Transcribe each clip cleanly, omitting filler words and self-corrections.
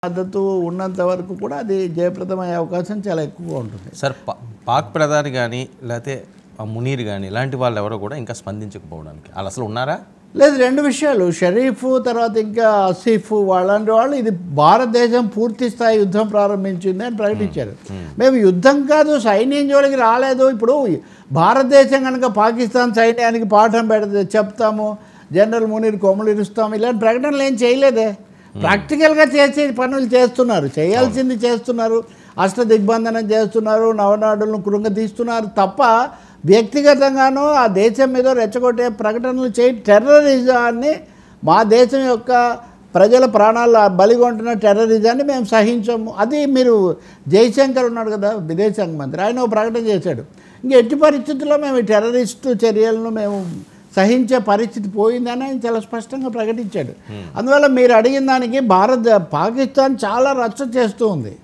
మద్దతు ఉన్నంత వరకు కూడా అది జయప్రదమయ్యే అవకాశం చాలా ఎక్కువగా ఉంటుంది. సార్ పాక్ ప్రధాని కానీ లేకపోతే మునీర్ కానీ ఇలాంటి వాళ్ళు ఎవరో కూడా ఇంకా స్పందించకపోవడానికి వాళ్ళు అసలు ఉన్నారా? లేదు, రెండు విషయాలు, షరీఫ్ తర్వాత ఇంకా ఆసిఫ్ వాళ్ళంటి వాళ్ళు ఇది భారతదేశం పూర్తి స్థాయి యుద్ధం ప్రారంభించింది అని ప్రకటించారు. మేము యుద్ధం కాదు సైన్యం జోలికి రాలేదు. ఇప్పుడు భారతదేశం కనుక పాకిస్తాన్ సైన్యానికి పాఠం పెడితే చెప్తాము, జనరల్ మునీర్ కొమ్ములు ఇరుస్తాము, ఇలాంటి ప్రకటనలు ఏం చేయలేదే. ప్రాక్టికల్గా చేసే పనులు చేస్తున్నారు, చేయాల్సింది చేస్తున్నారు, అష్టదిగ్బంధనం చేస్తున్నారు, నవనాడులను కృంగతీస్తున్నారు తప్ప వ్యక్తిగతంగానూ ఆ దేశం మీద రెచ్చగొట్టే ప్రకటనలు టెర్రరిజాన్ని, మా దేశం యొక్క ప్రజల ప్రాణాలు బలిగొంటున్న టెర్రరిజాన్ని మేము సహించము. అది మీరు జైశంకర్ ఉన్నాడు కదా విదేశాంగ మంత్రి, ఆయన ఒక ప్రకటన చేశాడు, ఇంక ఎట్టి పరిస్థితుల్లో మేము ఈ టెర్రరిస్టు చర్యలను మేము సహించే పరిస్థితి పోయిందని ఆయన చాలా స్పష్టంగా ప్రకటించాడు. అందువల్ల మీరు అడిగిన దానికి పాకిస్తాన్ చాలా రచ్చ చేస్తూ ఉంది.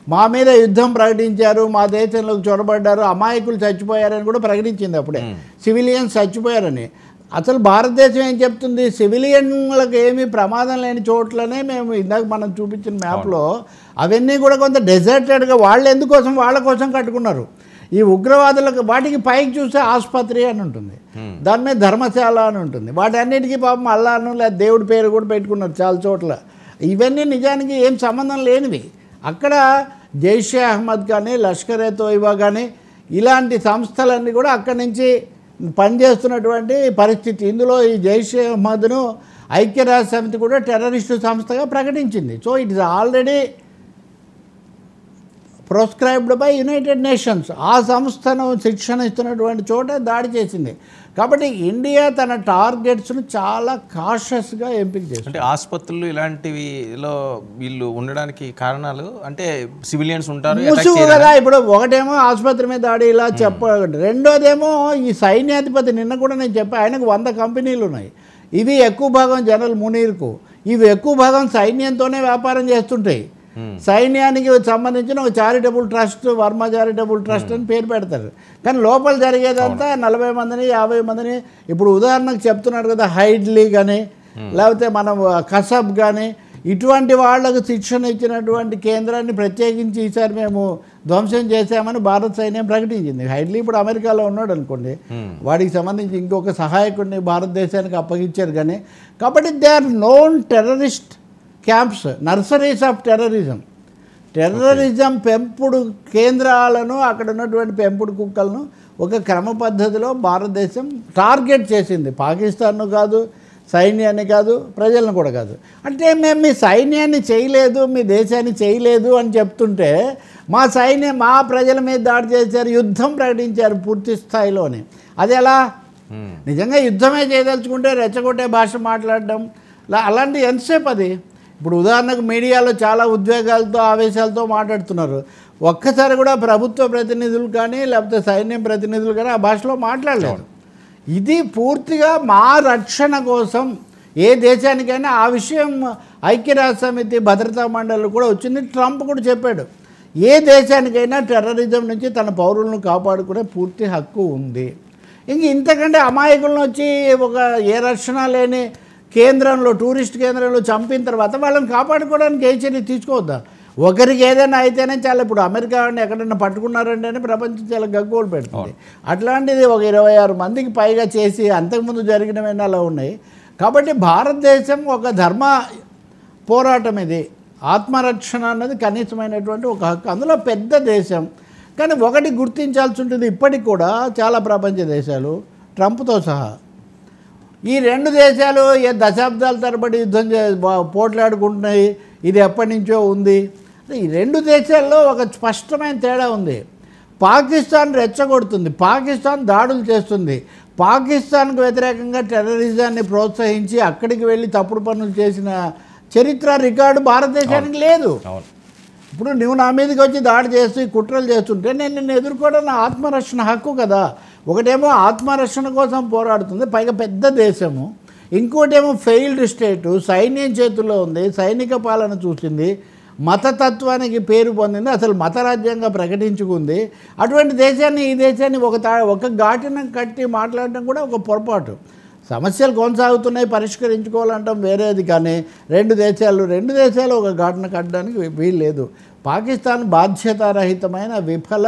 మా మీద యుద్ధం ప్రకటించారు, మా దేశంలోకి చొరబడ్డారు, అమాయకులు చచ్చిపోయారని కూడా ప్రకటించింది అప్పుడే, సివిలియన్స్ చచ్చిపోయారని. అసలు భారతదేశం ఏం చెప్తుంది, సివిలియన్లకు ఏమీ ప్రమాదం లేని చోట్లనే మేము ఇందాక మనం చూపించిన మ్యాప్లో అవన్నీ కూడా కొంత డెజర్టెడ్గా వాళ్ళు ఎందుకోసం వాళ్ళ కోసం కట్టుకున్నారు. ఈ ఉగ్రవాదులకు వాటికి పైకి చూస్తే ఆసుపత్రి అని ఉంటుంది, దాని మీద ధర్మశాల అని ఉంటుంది, వాటి అన్నిటికీ పాపం అల్లాను లేదా దేవుడి పేరు కూడా పెట్టుకున్నారు చాలా చోట్ల. ఇవన్నీ నిజానికి ఏం సంబంధం లేనివి. అక్కడ జైషే అహ్మద్ కానీ లష్కరే తోయిబా కానీ ఇలాంటి సంస్థలన్నీ కూడా అక్కడి నుంచి పనిచేస్తున్నటువంటి పరిస్థితి. ఇందులో ఈ జైషే అహ్మద్ను ఐక్యరాజ్య సమితి కూడా టెర్రరిస్టు సంస్థగా ప్రకటించింది. So it is already proscribed by United Nations. ఆ సంస్థను శిక్షణ ఇస్తున్నటువంటి చోట దాడి చేసింది. కాబట్టి ఇండియా తన టార్గెట్స్ను చాలా కాషస్గా ఎంపిక చేస్తుంది. అంటే ఆసుపత్రులు ఇలాంటివిలో వీళ్ళు ఉండడానికి కారణాలు అంటే సివిలియన్స్ ఉంటారు కదా. ఇప్పుడు ఒకటేమో ఆసుపత్రి మీద దాడి ఇలా రెండోదేమో ఈ సైన్యాధిపతి, నిన్న కూడా నేను చెప్పా, ఆయనకు 100 కంపెనీలు ఉన్నాయి. ఇవి ఎక్కువ భాగం జనరల్ మునీర్కు, ఇవి ఎక్కువ భాగం సైన్యంతోనే వ్యాపారం చేస్తుంటాయి. సైన్యానికి సంబంధించిన ఒక charitable trust, Varma charitable trust అని పేరు పెడతారు, కానీ లోపల జరిగేదంతా 40 మందిని 50 మందిని. ఇప్పుడు ఉదాహరణకు చెప్తున్నారు కదా హైడ్లీ కానీ లేకపోతే మనం కసబ్ కానీ ఇటువంటి వాళ్లకు శిక్షణ ఇచ్చినటువంటి కేంద్రాన్ని ప్రత్యేకించి ఈసారి మేము ధ్వంసం చేశామని భారత సైన్యం ప్రకటించింది. హైడ్లీ ఇప్పుడు అమెరికాలో ఉన్నాడు అనుకోండి, వాడికి సంబంధించి ఇంకొక సహాయకుడిని భారతదేశానికి అప్పగించారు. కానీ కాబట్టి they are known terrorist camps, nurseries of terrorism. Terrorism పెంపుడు కేంద్రాలను, అక్కడ ఉన్నటువంటి పెంపుడు కుక్కలను ఒక క్రమ పద్ధతిలో భారతదేశం టార్గెట్ చేసింది. పాకిస్తాన్ను కాదు, సైన్యాన్ని కాదు, ప్రజలను కూడా కాదు. అంటే మేము మీ సైన్యాన్ని చేయలేదు, మీ దేశాన్ని చేయలేదు అని చెప్తుంటే మా సైన్యం మా ప్రజల మీద దాడి చేశారు, యుద్ధం ప్రకటించారు పూర్తి స్థాయిలోని. అది ఎలా? నిజంగా యుద్ధమే చేయదలుచుకుంటే రెచ్చగొట్టే భాష మాట్లాడడం అలాంటి ఎంతసేపు అది? ఇప్పుడు ఉదాహరణకు మీడియాలో చాలా ఉద్వేగాలతో ఆవేశాలతో మాట్లాడుతున్నారు, ఒక్కసారి కూడా ప్రభుత్వ ప్రతినిధులు కానీ లేకపోతే సైన్యం ప్రతినిధులు కానీ ఆ భాషలో మాట్లాడలేదు. ఇది పూర్తిగా మా రక్షణ కోసం ఏ దేశానికైనా ఆ విషయం ఐక్యరాజ్య సమితి భద్రతా మండలి కూడా వచ్చింది. ట్రంప్ కూడా చెప్పాడు, ఏ దేశానికైనా టెర్రరిజం నుంచి తన పౌరులను కాపాడుకునే పూర్తి హక్కు ఉంది. ఇంతకంటే అమాయకులను వచ్చి ఒక ఏ రక్షణ లేని కేంద్రంలో, టూరిస్ట్ కేంద్రంలో చంపిన తర్వాత వాళ్ళని కాపాడుకోవడానికి ఏ చర్య తీసుకోవద్దా? ఒకరికి ఏదైనా అయితేనే చాలా, ఇప్పుడు అమెరికా వాడిని ఎక్కడైనా పట్టుకున్నారంటేనే ప్రపంచం చాలా గగ్గోలు పెడుతుంది. అట్లాంటిది ఒక 26 మందికి పైగా చేసి అంతకుముందు జరిగినవన్నీ అలా ఉన్నాయి. కాబట్టి భారతదేశం ఒక ధర్మ పోరాటం, ఇది ఆత్మరక్షణ అన్నది కనీసమైనటువంటి ఒక హక్కు. అందులో పెద్ద దేశం. కానీ ఒకటి గుర్తించాల్సి ఉంటుంది, ఇప్పటికి కూడా చాలా ప్రపంచ దేశాలు ట్రంప్తో సహా ఈ 2 దేశాలు దశాబ్దాల తరబడి యుద్ధం పోట్లాడుకుంటున్నాయి. ఇది ఎప్పటి నుంచో ఉంది. ఈ 2 దేశాల్లో ఒక స్పష్టమైన తేడా ఉంది. పాకిస్తాన్ రెచ్చగొడుతుంది, పాకిస్తాన్ దాడులు చేస్తుంది, పాకిస్తాన్కు వ్యతిరేకంగా టెర్రరిజాన్ని ప్రోత్సహించి అక్కడికి వెళ్ళి తప్పుడు పనులు చేసిన చరిత్ర రికార్డు భారతదేశానికి లేదు. ఇప్పుడు నువ్వు నా మీదకి వచ్చి దాడి చేస్తూ కుట్రలు చేస్తుంటే నేను నిన్ను ఎదుర్కోవడం నా ఆత్మరక్షణ హక్కు కదా. ఒకటేమో ఆత్మరక్షణ కోసం పోరాడుతుంది, పైగా పెద్ద దేశము. ఇంకోటేమో ఫెయిల్డ్ స్టేటు, సైన్యం చేతుల్లో ఉంది, సైనిక పాలన చూసింది, మతతత్వానికి పేరు పొందింది, అసలు మతరాజ్యంగా ప్రకటించుకుంది. అటువంటి దేశాన్ని, ఈ దేశాన్ని ఒక ఘాటిన కట్టి మాట్లాడడం కూడా ఒక పొరపాటు. సమస్యలు కొనసాగుతున్నాయి, పరిష్కరించుకోవాలంటాం వేరేది. కానీ రెండు దేశాలు ఒక ఘటన కట్టడానికి వీలు లేదు. పాకిస్తాన్ బాధ్యతారహితమైన విఫల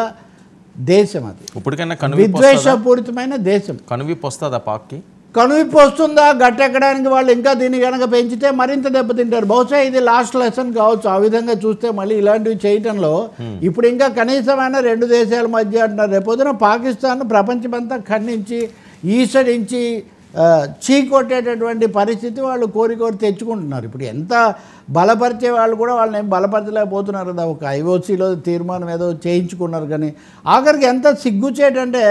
దేశం, అది ఇప్పటికైనా విద్వేషపూరితమైన దేశం. కనువిప్పు వస్తుందా పాక్కి? కనువిప్పు వస్తుందా? గట్టెక్కడానికి వాళ్ళు ఇంకా దీన్ని కనుక పెంచితే మరింత దెబ్బతింటారు. బహుశా ఇది లాస్ట్ లెసన్ కావచ్చు. ఆ విధంగా చూస్తే మళ్ళీ ఇలాంటివి చేయటంలో ఇప్పుడు ఇంకా కనీసమైన రెండు దేశాల మధ్య అంటున్నారు. రేపొద్దున పాకిస్తాన్ ప్రపంచమంతా ఖండించి ఈసడించి చీకొట్టేటటువంటి పరిస్థితి వాళ్ళు కోరి తెచ్చుకుంటున్నారు. ఇప్పుడు ఎంత బలపరిచే వాళ్ళు కూడా వాళ్ళని ఏం బలపరచలేకపోతున్నారు కదా. ఒక ఐఓసీలో తీర్మానం ఏదో చేయించుకున్నారు, కానీ ఆఖరికి ఎంత సిగ్గుచేటంటే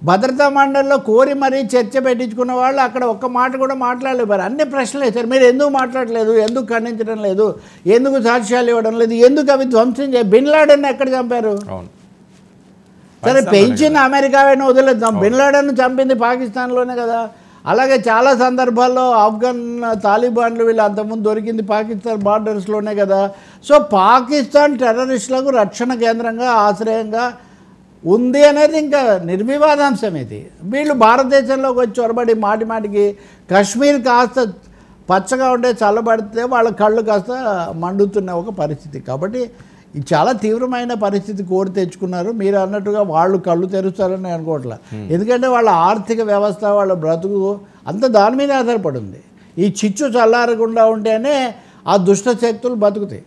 భద్రతా మండలిలో కోరి మరీ చర్చ పెట్టించుకున్న వాళ్ళు అక్కడ ఒక్క మాట కూడా మాట్లాడలేరు. అన్ని ప్రశ్నలు వేశారు. మీరు ఎందుకు మాట్లాడలేదు, ఎందుకు ఖండించడం లేదు, ఎందుకు సాక్ష్యాలు ఇవ్వడం లేదు, ఎందుకు అవి ధ్వంసం బిన్ లాడెన్ ఎక్కడ చంపారు? సరే, పెంచిన అమెరికావేనా వదిలేద్దాం, బిన్ లాడెన్ చంపింది పాకిస్తాన్లోనే కదా. అలాగే చాలా సందర్భాల్లో ఆఫ్ఘన్ తాలిబాన్లు వీళ్ళు అంతకుముందు దొరికింది పాకిస్తాన్ బార్డర్స్లోనే కదా. సో పాకిస్తాన్ టెర్రరిస్టులకు రక్షణ కేంద్రంగా, ఆశ్రయంగా ఉంది అనేది ఇంకా నిర్వివాదాంశం. ఇది వీళ్ళు భారతదేశంలోకి వచ్చి చొరబడి మాటికి కాశ్మీర్ కాస్త పచ్చగా ఉంటే చల్లబడితే వాళ్ళ కళ్ళు కాస్త మండుతున్న ఒక పరిస్థితి. కాబట్టి ఇది చాలా తీవ్రమైన పరిస్థితి కోరి తెచ్చుకున్నారు. మీరు అన్నట్టుగా వాళ్ళు కళ్ళు తెరుస్తారని అనుకోవట్లే. ఎందుకంటే వాళ్ళ ఆర్థిక వ్యవస్థ, వాళ్ళ బ్రతుకు అంత దాని మీద ఆధారపడింది. ఈ చిచ్చు చల్లారకుండా ఉంటేనే ఆ దుష్ట శక్తులు బతుకుతాయి.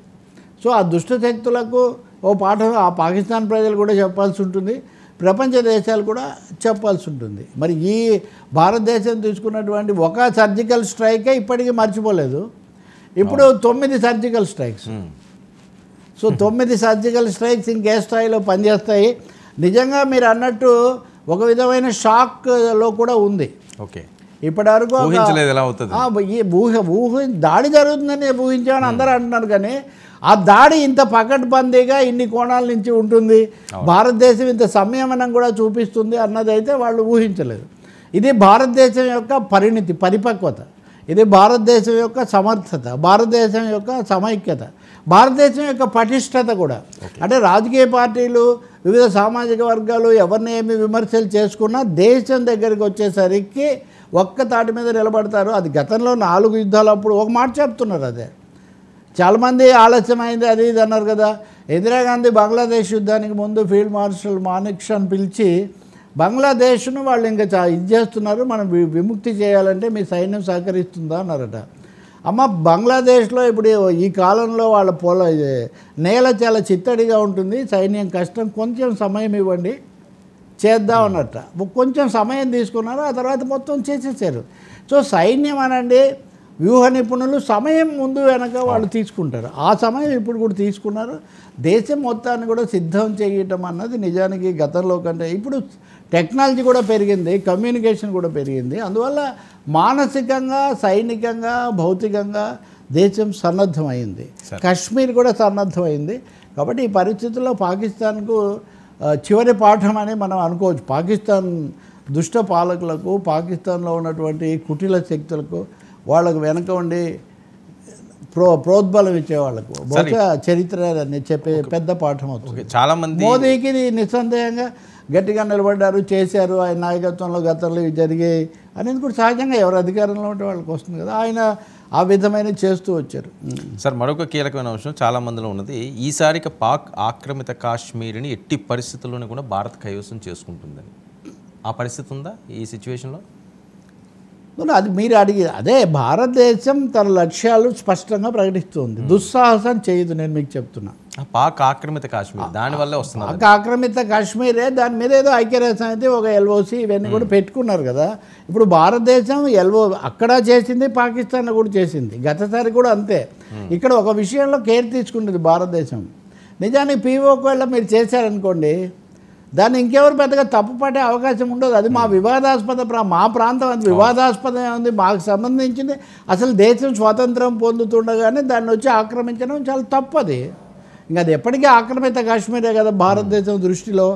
సో ఆ దుష్ట శక్తులకు ఓ పాఠం ఆ పాకిస్తాన్ ప్రజలు కూడా చెప్పాల్సి ఉంటుంది, ప్రపంచ దేశాలు కూడా చెప్పాల్సి ఉంటుంది. మరి ఈ భారతదేశం తీసుకున్నటువంటి ఒక సర్జికల్ స్ట్రైకే ఇప్పటికీ మర్చిపోలేదు. ఇప్పుడు 9 surgical strikes. So 9 surgical strikes ఇంకే స్థాయిలో పనిచేస్తాయి. నిజంగా మీరు అన్నట్టు ఒక విధమైన షాక్లో కూడా ఉంది. ఓకే, ఇప్పటివరకు దాడి జరుగుతుందని ఊహించామని అందరూ అంటున్నారు, కానీ ఆ దాడి ఇంత పకడ్బందీగా ఇన్ని కోణాల నుంచి ఉంటుంది, భారతదేశం ఇంత సంయమనం కూడా చూపిస్తుంది అన్నదైతే వాళ్ళు ఊహించలేదు. ఇది భారతదేశం యొక్క పరిణితి, పరిపక్వత, ఇది భారతదేశం యొక్క సమర్థత, భారతదేశం యొక్క సమైక్యత, భారతదేశం యొక్క పటిష్టత కూడా. అంటే రాజకీయ పార్టీలు, వివిధ సామాజిక వర్గాలు ఎవరిని ఏమి విమర్శలు చేసుకున్నా దేశం దగ్గరికి వచ్చేసరికి ఒక్క తాటి మీద నిలబడతారు. అది గతంలో 4 యుద్ధాలప్పుడు ఒక మాట చెప్తున్నారు. అదే చాలామంది ఆలస్యమైంది అది ఇది అన్నారు కదా. ఇందిరాగాంధీ బంగ్లాదేశ్ యుద్ధానికి ముందు ఫీల్డ్ మార్షల్ మానిక్షాని పిలిచి బంగ్లాదేశ్ను వాళ్ళు ఇంకా ఇది చేస్తున్నారు, మనం విముక్తి చేయాలంటే మీ సైన్యం సహకరిస్తుందా అన్నారట. అమ్మ, బంగ్లాదేశ్లో ఇప్పుడు ఈ కాలంలో వాళ్ళ నేల చాలా చిత్తడిగా ఉంటుంది, సైన్యం కష్టం, కొంచెం సమయం ఇవ్వండి చేద్దాం అన్నట్ట. కొంచెం సమయం తీసుకున్నారు, ఆ తర్వాత మొత్తం చేసేసారు. సో సైన్యం అనండి, వ్యూహ నిపుణులు సమయం ముందు వెనక వాళ్ళు తీసుకుంటారు. ఆ సమయం ఇప్పుడు కూడా తీసుకున్నారు. దేశం మొత్తాన్ని కూడా సిద్ధం చేయటం అన్నది నిజానికి గతంలో కంటే ఇప్పుడు టెక్నాలజీ కూడా పెరిగింది, కమ్యూనికేషన్ కూడా పెరిగింది. అందువల్ల మానసికంగా, సైనికంగా, భౌతికంగా దేశం సన్నద్ధమైంది. కాశ్మీర్ కూడా సన్నద్ధమైంది. కాబట్టి ఈ పరిస్థితుల్లో పాకిస్తాన్కు చివరి పాఠం అని మనం అనుకోవచ్చు. పాకిస్తాన్ దుష్ట పాలకులకు, పాకిస్తాన్లో ఉన్నటువంటి కుటిల శక్తులకు, వాళ్ళకు వెనక ఉండి ప్రోద్బలం ఇచ్చే వాళ్ళకు బహుశా చరిత్ర చెప్పే పెద్ద పాఠం అవుతుంది. చాలామంది మోదీకి నిస్సందేహంగా గట్టిగా నిలబడ్డారు, చేశారు, ఆయన నాయకత్వంలో గతంలో ఇవి జరిగాయి అనేది కూడా సహజంగా ఎవరు అధికారంలో ఉంటే వాళ్ళకి వస్తుంది కదా. ఆయన ఆ విధమైన చేస్తూ వచ్చారు. సార్, మరొక కీలకమైన అంశం చాలామందిలో ఉన్నది, ఈసారికి పాక్ ఆక్రమిత కాశ్మీర్ని ఎట్టి పరిస్థితుల్లోనే కూడా భారత్ కైవసం చేసుకుంటుందని. ఆ పరిస్థితి ఉందా ఈ సిచ్యువేషన్లో? అది మీరు అడిగి అదే భారతదేశం తన లక్ష్యాలు స్పష్టంగా ప్రకటిస్తుంది, దుస్సాహసం చేయదు. నేను మీకు చెప్తున్నా, పాక్ ఆక్రమిత కాశ్మీర్ దానివల్లే వస్తుంది. పాక్ ఆక్రమిత కాశ్మీరే, దాని మీద ఏదో ఐక్యరాజ్యసమితి ఒక ఎల్ఓసి ఇవన్నీ కూడా పెట్టుకున్నారు కదా. ఇప్పుడు భారతదేశం అక్కడ చేసింది, పాకిస్తాన్లో కూడా చేసింది, గతసారి కూడా అంతే. ఇక్కడ ఒక విషయంలో కేర్ తీసుకుంటుంది భారతదేశం. నిజానికి పీఓకి వెళ్ళ మీరు చేశారనుకోండి, దాన్ని ఇంకెవరు పెద్దగా తప్పు పడే అవకాశం ఉండదు. అది మా వివాదాస్పద మా ప్రాంతం అది వివాదాస్పదమే ఉంది, మాకు సంబంధించింది. అసలు దేశం స్వాతంత్రం పొందుతుండగానే దాన్ని వచ్చి ఆక్రమించడం చాలా తప్పు. అది ఇంకా అది ఎప్పటికీ ఆక్రమిత కాశ్మీరే కదా భారతదేశం దృష్టిలో.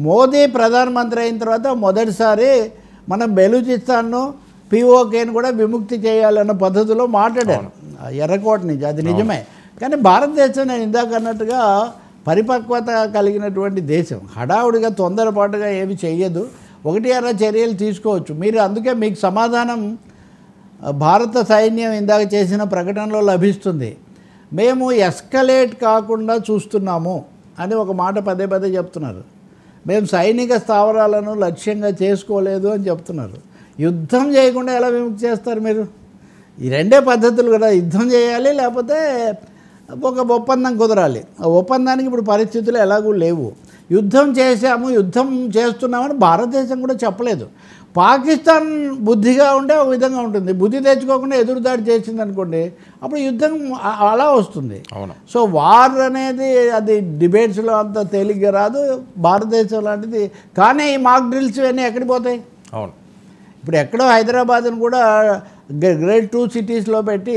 మోదీ ప్రధానమంత్రి అయిన తర్వాత మొదటిసారి మనం బెలూచిస్తాన్ను, పీఓకేని కూడా విముక్తి చేయాలన్న పద్ధతిలో మాట్లాడాను ఎర్రకోట నుంచి. అది నిజమే. కానీ భారతదేశం నేను ఇందాక అన్నట్టుగా పరిపక్వత కలిగినటువంటి దేశం, హడావుడిగా తొందరపాటుగా ఏమి చెయ్యదు. ఒకటి అర చర్యలు తీసుకోవచ్చు. మీరు అందుకే మీకు సమాధానం భారత సైన్యం ఇందాక చేసిన ప్రకటనలో లభిస్తుంది. మేము ఎస్కలేట్ కాకుండా చూస్తున్నాము అని ఒక మాట పదే పదే చెప్తున్నారు. మేము సైనిక స్థావరాలను లక్ష్యంగా చేసుకోలేదు అని చెప్తున్నారు. యుద్ధం చేయకుండా ఎలా విముక్తి చేస్తారు మీరు? ఈ రెండే పద్ధతులు కదా, యుద్ధం చేయాలి లేకపోతే ఒక ఒప్పందం కుదరాలి. ఆ ఒప్పందానికి ఇప్పుడు పరిస్థితులు ఎలాగూ లేవు. యుద్ధం చేశాము, యుద్ధం చేస్తున్నామని భారతదేశం కూడా చెప్పలేదు. పాకిస్తాన్ బుద్ధిగా ఉంటే ఒక విధంగా ఉంటుంది, బుద్ధి తెచ్చుకోకుండా ఎదురుదాడి చేసింది అనుకోండి, అప్పుడు యుద్ధం అలా వస్తుంది. సో వార్ అనేది అది డిబేట్స్లో అంత తేలిగ్గా రాదు భారతదేశం లాంటిది. కానీ ఈ మాక్ డ్రిల్స్ ఇవన్నీ ఎక్కడికి పోతాయి? అవును, ఇప్పుడు ఎక్కడో హైదరాబాద్ను కూడా గ్రేడ్ 2 సిటీస్లో పెట్టి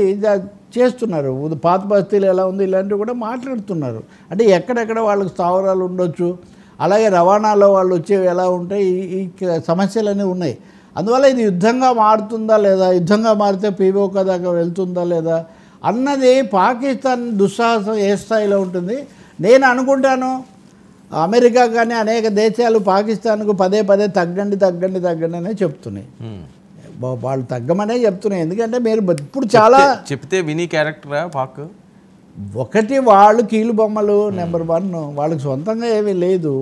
చేస్తున్నారు. పాత బస్తీలు ఎలా ఉంది ఇలాంటివి కూడా మాట్లాడుతున్నారు. అంటే ఎక్కడెక్కడ వాళ్ళకి స్థావరాలు ఉండొచ్చు, అలాగే రవాణాలో వాళ్ళు వచ్చేవి ఎలా ఉంటాయి, ఈ సమస్యలన్నీ ఉన్నాయి. అందువల్ల ఇది యుద్ధంగా మారుతుందా లేదా, యుద్ధంగా మారితే పీఓక దాకా వెళ్తుందా లేదా అన్నది పాకిస్తాన్ దుస్సాహసం ఏ స్థాయిలో ఉంటుంది. నేను అనుకుంటాను అమెరికా కానీ అనేక దేశాలు పాకిస్తాన్కు పదే పదే తగ్గండి తగ్గండి తగ్గండి అనే చెప్తున్నాయి. వాళ్ళు తగ్గమనే చెప్తున్నాయి. ఎందుకంటే మీరు ఇప్పుడు చాలా చెప్తే విని క్యారెక్టరా పాక్? ఒకటి వాళ్ళు కీలు బొమ్మలు నెంబర్ 1, వాళ్ళకి సొంతంగా ఏమీ లేదు.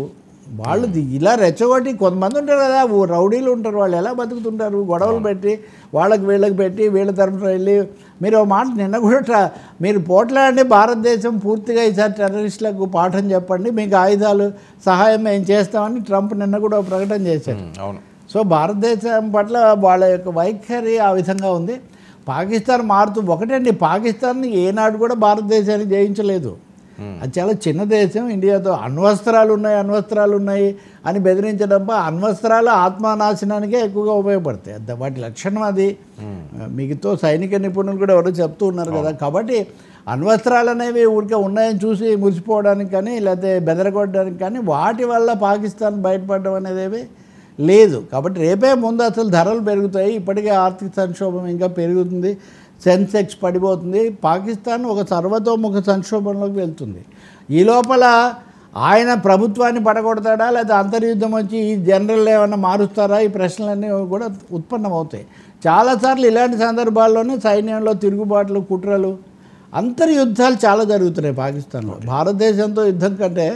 వాళ్ళు ఇలా రెచ్చగొట్టి కొంతమంది ఉంటారు కదా, రౌడీలు ఉంటారు, వాళ్ళు ఎలా బతుకుతుంటారు, గొడవలు పెట్టి వాళ్ళకి వీళ్ళకి పెట్టి వీళ్ళ తరఫున వెళ్ళి. మీరు ఒక మాట నిన్న కూడా మీరు పోట్లాడండి, భారతదేశం పూర్తిగా ఈసారి టెర్రరిస్టులకు పాఠం చెప్పండి, మీకు ఆయుధాలు సహాయం మేము చేస్తామని ట్రంప్ నిన్న కూడా ఒక ప్రకటన చేశారు. అవును. సో భారతదేశం పట్ల వాళ్ళ యొక్క వైఖరి ఆ విధంగా ఉంది. పాకిస్తాన్ మారుతూ ఒకటండి, పాకిస్తాన్ ఏనాడు కూడా భారతదేశాన్ని జయించలేదు. అది చాలా చిన్న దేశం. ఇండియాతో అణ్వస్త్రాలు ఉన్నాయి అని బెదిరించడం, అణ్వస్త్రాలు ఆత్మనాశనానికే ఎక్కువగా ఉపయోగపడతాయి. వాటి లక్షణం అది. మిగతా సైనిక నిపుణులు కూడా ఎవరో చెప్తూ ఉన్నారు కదా. కాబట్టి అణ్వస్త్రాలు అనేవి ఊరికే ఉన్నాయని చూసి మురిసిపోవడానికి కానీ లేకపోతే బెదరగొట్టడానికి కానీ వాటి వల్ల పాకిస్తాన్ బయటపడడం అనేది లేదు. కాబట్టి రేపే ముందు అసలు ధరలు పెరుగుతాయి. ఇప్పటికే ఆర్థిక సంక్షోభం ఇంకా పెరుగుతుంది, సెన్సెక్స్ పడిపోతుంది. పాకిస్తాన్ ఒక సర్వతోముఖ సంక్షోభంలోకి వెళ్తుంది. ఈ లోపల ఆయన ప్రభుత్వాన్ని పడగొడతాడా లేదా అంతర్యుద్ధం వచ్చి ఈ జనరల్ ఏమన్నా మారుస్తారా, ఈ ప్రశ్నలన్నీ కూడా ఉత్పన్నమవుతాయి. చాలాసార్లు ఇలాంటి సందర్భాల్లోనే సైన్యంలో తిరుగుబాట్లు, కుట్రలు, అంతర్యుద్ధాలు చాలా జరుగుతున్నాయి పాకిస్తాన్లో. భారతదేశంతో యుద్ధం కంటే